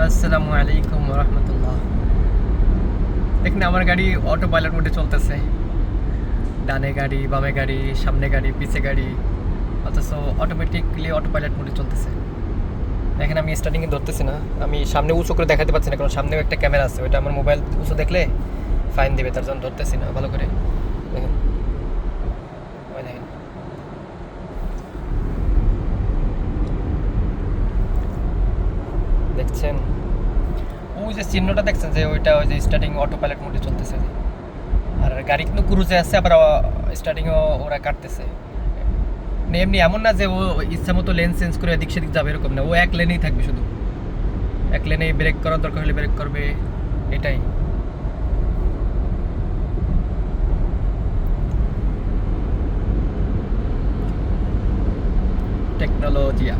আসসালামু আলাইকুম রহমতুল্লাহ। দেখুন আমার গাড়ি অটো পাইলট মোডে চলতেছে। ডানে গাড়ি, বামে গাড়ি, সামনে গাড়ি, পিছে গাড়ি, অথচ অটোমেটিকলি অটো পাইলট মোডে চলতেছে। দেখেন আমি স্টার্টিংয়ে ধরতেছি না, আমি সামনে উঁচু করে দেখাতে পারছি না, কারণ সামনেও একটা ক্যামেরা আছে, ওইটা আমার মোবাইল উঁচু দেখলে ফাইন দেবে, তার জন্য ধরতেছি না ভালো করে। দেখেন ওই দেখেন, দেখছেন ওই যে চিহ্নটা দেখছেন, যে ওইটা ওই যে স্টার্টিং অটো পাইলট মোডে চলতেছে। আর গাড়ি কিন্তু ক্রুজে আছে, আবার স্টার্টিংও ওরা কাটতেছে। মানে এমনি এমন না যে ও ইচ্ছা মতো লেন চেঞ্জ করে এদিক সেদিক যাবে, এরকম না, ও এক লেনেই থাকবে, শুধু এক লেনেই ব্রেক করার দরকার হলে ব্রেক করবে, এটাই টেকনোলজিয়া।